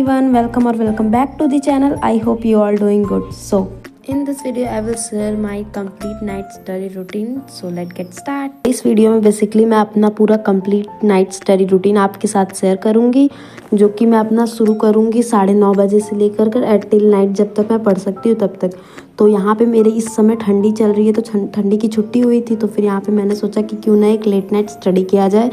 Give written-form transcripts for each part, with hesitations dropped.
everyone, welcome or welcome back to the channel. I hope you all doing good. So in this video I will share my complete night study routine. So let's get start. इस video में basically मैं अपना पूरा complete night study routine आपके साथ share करूंगी, जो कि मैं अपना शुरू करूंगी 9:30 बजे से लेकर टिल नाइट, जब तक मैं पढ़ सकती हूँ तब तक। तो यहाँ पे मेरे इस समय ठंडी चल रही है, तो ठंडी की छुट्टी हुई थी, तो फिर यहाँ पे मैंने सोचा कि क्यों ना एक लेट नाइट स्टडी किया जाए,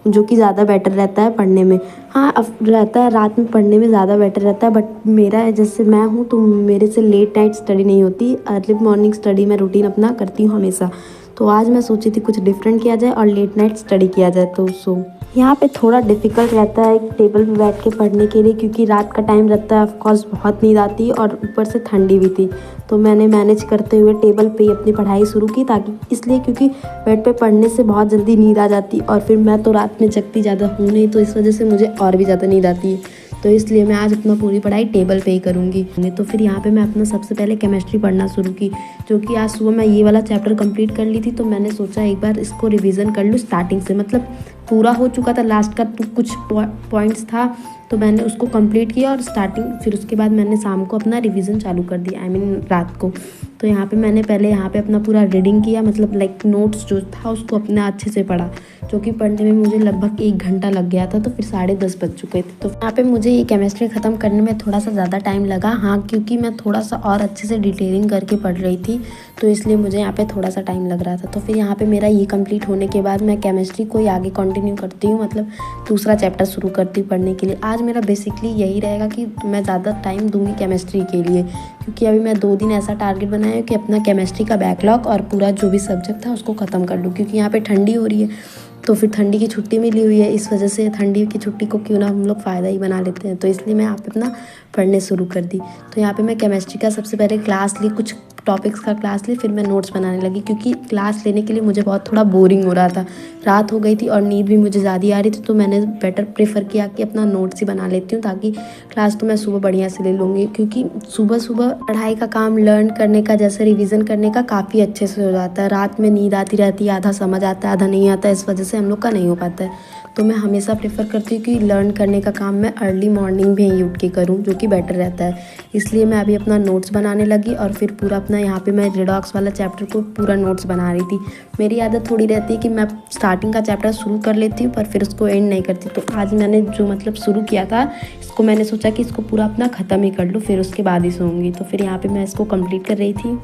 जो कि ज़्यादा बेटर रहता है पढ़ने में। हाँ, अब रहता है रात में पढ़ने में ज़्यादा बेटर रहता है, बट मेरा जैसे मैं हूँ तो मेरे से लेट नाइट स्टडी नहीं होती, अर्ली मॉर्निंग स्टडी मैं रूटीन अपना करती हूँ हमेशा। तो आज मैं सोची थी कुछ डिफरेंट किया जाए और लेट नाइट स्टडी किया जाए। तो यहाँ पे थोड़ा डिफ़िकल्ट रहता है एक टेबल पे बैठ के पढ़ने के लिए, क्योंकि रात का टाइम रहता है, ऑफकोर्स बहुत नींद आती है और ऊपर से ठंडी भी थी। तो मैंने मैनेज करते हुए टेबल पे ही अपनी पढ़ाई शुरू की, ताकि इसलिए क्योंकि बेड पे पढ़ने से बहुत जल्दी नींद आ जाती, और फिर मैं तो रात में जगती ज़्यादा हूँ नहीं, तो इस वजह से मुझे और भी ज़्यादा नींद आती है। तो इसलिए मैं आज अपना पूरी पढ़ाई टेबल पे ही करूँगी। तो फिर यहाँ पे मैं अपना सबसे पहले केमिस्ट्री पढ़ना शुरू की, जो कि आज सुबह मैं ये वाला चैप्टर कंप्लीट कर ली थी। तो मैंने सोचा एक बार इसको रिवीजन कर लूँ स्टार्टिंग से, मतलब पूरा हो चुका था, लास्ट का कुछ पॉइंट्स था तो मैंने उसको कंप्लीट किया और स्टार्टिंग, फिर उसके बाद मैंने शाम को अपना रिवीजन चालू कर दिया, I mean रात को। तो यहाँ पे मैंने पहले यहाँ पे अपना पूरा रीडिंग किया, मतलब लाइक नोट्स जो था उसको अपने अच्छे से पढ़ा, जो कि पढ़ने में मुझे लगभग 1 घंटा लग गया था। तो फिर 10:30 बज चुके थे। तो यहाँ पे मुझे ये केमिस्ट्री ख़त्म करने में थोड़ा सा ज़्यादा टाइम लगा, हाँ, क्योंकि मैं थोड़ा सा और अच्छे से डिटेलिंग करके पढ़ रही थी, तो इसलिए मुझे यहाँ पे थोड़ा सा टाइम लग रहा था। तो फिर यहाँ पे मेरा ये कंप्लीट होने के बाद मैं केमिस्ट्री को ही आगे कंटिन्यू करती हूँ, मतलब दूसरा चैप्टर शुरू करती हूँ पढ़ने के लिए। आज मेरा बेसिकली यही रहेगा कि मैं ज़्यादा टाइम दूंगी केमिस्ट्री के लिए, क्योंकि अभी मैं 2 दिन ऐसा टारगेट बनाया है कि अपना केमिस्ट्री का बैकलॉग और पूरा जो भी सब्जेक्ट था उसको ख़त्म कर लूँ, क्योंकि यहाँ पे ठंडी हो रही है, तो फिर ठंडी की छुट्टी मिली हुई है, इस वजह से ठंडी की छुट्टी को क्यों ना हम लोग फ़ायदा ही बना लेते हैं। तो इसलिए मैं यहाँ पे अपना पढ़ने शुरू कर दी। तो यहाँ पे मैं केमिस्ट्री का सबसे पहले क्लास ली, कुछ टॉपिक्स का क्लास ली, फिर मैं नोट्स बनाने लगी, क्योंकि क्लास लेने के लिए मुझे बहुत थोड़ा बोरिंग हो रहा था, रात हो गई थी और नींद भी मुझे ज़्यादा आ रही थी। तो मैंने बेटर प्रेफर किया कि अपना नोट्स ही बना लेती हूँ, ताकि क्लास तो मैं सुबह बढ़िया से ले लूँगी, क्योंकि सुबह सुबह पढ़ाई का काम लर्न करने का, जैसे रिवीजन करने का काफ़ी अच्छे से हो जाता है। रात में नींद आती रहती है, आधा समझ आता है आधा नहीं आता, इस वजह से हम लोग का नहीं हो पाता है। तो मैं हमेशा प्रेफर करती हूँ कि लर्न करने का काम मैं अर्ली मॉर्निंग भी ही उठ के करूँ, जो कि बेटर रहता है। इसलिए मैं अभी अपना नोट्स बनाने लगी, और फिर पूरा अपना यहाँ पे मैं रिडॉक्स वाला चैप्टर को पूरा नोट्स बना रही थी। मेरी आदत थोड़ी रहती है कि मैं स्टार्टिंग का चैप्टर शुरू कर लेती हूँ पर फिर उसको एंड नहीं करती। तो आज मैंने जो मतलब शुरू किया था इसको मैंने सोचा कि इसको पूरा अपना ख़त्म ही कर लूँ, फिर उसके बाद ही सोऊंगी। तो फिर यहाँ पर मैं इसको कम्प्लीट कर रही थी।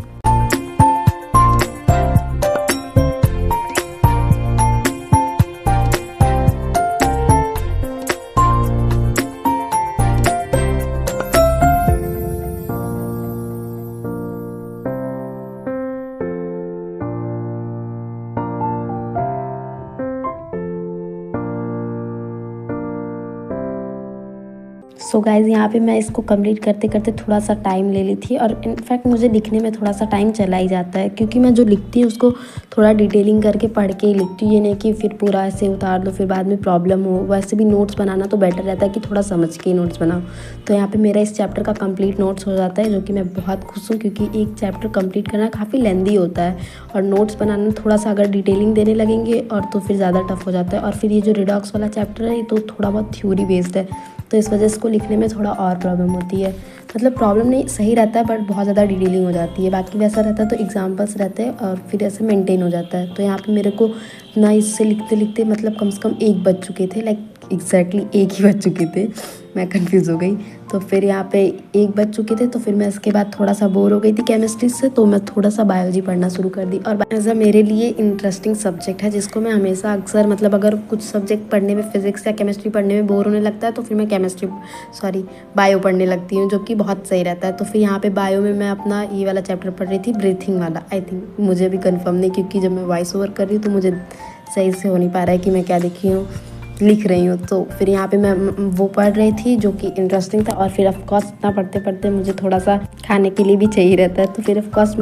सो गाइज़, यहाँ पे मैं इसको कंप्लीट करते करते थोड़ा सा टाइम ले ली थी, और इनफैक्ट मुझे लिखने में थोड़ा सा टाइम चला ही जाता है, क्योंकि मैं जो लिखती हूँ उसको थोड़ा डिटेलिंग करके पढ़ के ही लिखती हूँ, ये नहीं कि फिर पूरा ऐसे उतार दो फिर बाद में प्रॉब्लम हो। वैसे भी नोट्स बनाना तो बेटर रहता है कि थोड़ा समझ के ही नोट्स बनाओ। तो यहाँ पर मेरा इस चैप्टर का कम्प्लीट नोट्स हो जाता है, जो कि मैं बहुत खुश हूँ, क्योंकि एक चैप्टर कम्प्लीट करना काफ़ी लेंदी होता है, और नोट्स बनाना थोड़ा सा अगर डिटेलिंग देने लगेंगे और तो फिर ज़्यादा टफ हो जाता है। और फिर ये जो रिडॉक्स वाला चैप्टर है ये तो थोड़ा बहुत थ्योरी बेस्ड है, तो इस वजह से इसको लिखने में थोड़ा और प्रॉब्लम होती है, मतलब प्रॉब्लम नहीं, सही रहता है, बट बहुत ज़्यादा डिटेलिंग हो जाती है। बाकी वैसा रहता है तो एग्जाम्पल्स रहते हैं और फिर ऐसे मेंटेन हो जाता है। तो यहाँ पे मेरे को ना इससे लिखते लिखते मतलब कम से कम 1 बज चुके थे, लाइक एग्जैक्टली 1 ही बज चुके थे, मैं कंफ्यूज हो गई। तो फिर यहाँ पे 1 बज चुके थे, तो फिर मैं इसके बाद थोड़ा सा बोर हो गई थी केमिस्ट्री से, तो मैं थोड़ा सा बायोलॉजी पढ़ना शुरू कर दी। और बायोलॉजी मेरे लिए इंटरेस्टिंग सब्जेक्ट है, जिसको मैं हमेशा अक्सर, मतलब अगर कुछ सब्जेक्ट पढ़ने में, फिजिक्स या केमिस्ट्री पढ़ने में बोर होने लगता है तो फिर मैं बायो पढ़ने लगती हूँ, जो कि बहुत सही रहता है। तो फिर यहाँ पे बायो में मैं अपना ये वाला चैप्टर पढ़ रही थी, ब्रीथिंग वाला। आई थिंक, मुझे भी कंफर्म नहीं, क्योंकि जब मैं वॉइस ओवर कर रही हूँ तो मुझे सही से हो नहीं पा रहा है कि मैं क्या लिख रही हूँ। तो फिर यहाँ पे मैं वो पढ़ रही थी, जो कि इंटरेस्टिंग था। और फिर ऑफकोर्स इतना पढ़ते पढ़ते मुझे थोड़ा सा खाने के लिए भी चाहिए रहता है, तो फिर ऑफकोर्स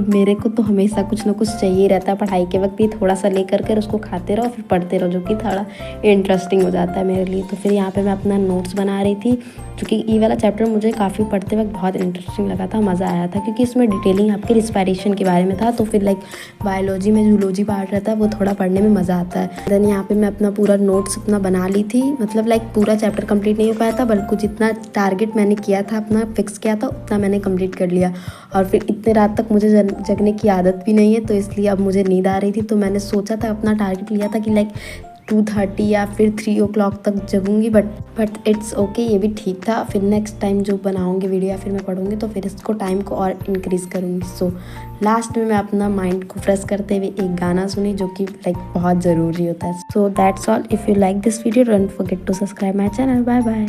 मेरे को तो हमेशा कुछ ना कुछ चाहिए रहता है पढ़ाई के वक्त भी, थोड़ा सा ले कर उसको खाते रहो फिर पढ़ते रहो, जो कि थोड़ा इंटरेस्टिंग हो जाता है मेरे लिए। तो फिर यहाँ पे मैं अपना नोट्स बना रही थी, क्योंकि ये वाला चैप्टर मुझे काफ़ी पढ़ते वक्त बहुत इंटरेस्टिंग लगा था, मज़ा आया था, क्योंकि इसमें डिटेलिंग आपके रिस्पायरेशन के बारे में था। तो फिर लाइक बायोलॉजी में जूलॉजी पार्ट रहता है, वो थोड़ा पढ़ने में मज़ा आता है। देन यहाँ पे मैं अपना पूरा नोट्स अपना बना ली थी, मतलब लाइक पूरा चैप्टर कंप्लीट नहीं हो पाया था, बल्कि जितना टारगेट मैंने किया था, अपना फिक्स किया था, उतना मैंने कंप्लीट कर लिया। और फिर इतने रात तक मुझे जगने की आदत भी नहीं है, तो इसलिए अब मुझे नींद आ रही थी। तो मैंने सोचा था, अपना टारगेट लिया था कि लाइक 2:30 या फिर 3 o'clock तक जगूंगी, बट इट्स ओके, ये भी ठीक था। फिर नेक्स्ट टाइम जो बनाऊंगी वीडियो या फिर मैं पढ़ूंगी तो फिर इसको टाइम को और इंक्रीज़ करूंगी। सो लास्ट में मैं अपना माइंड को फ्रेश करते हुए एक गाना सुनी, जो कि लाइक बहुत ज़रूरी होता है। So that's all. If you like this video, don't forget to subscribe my channel. Bye bye.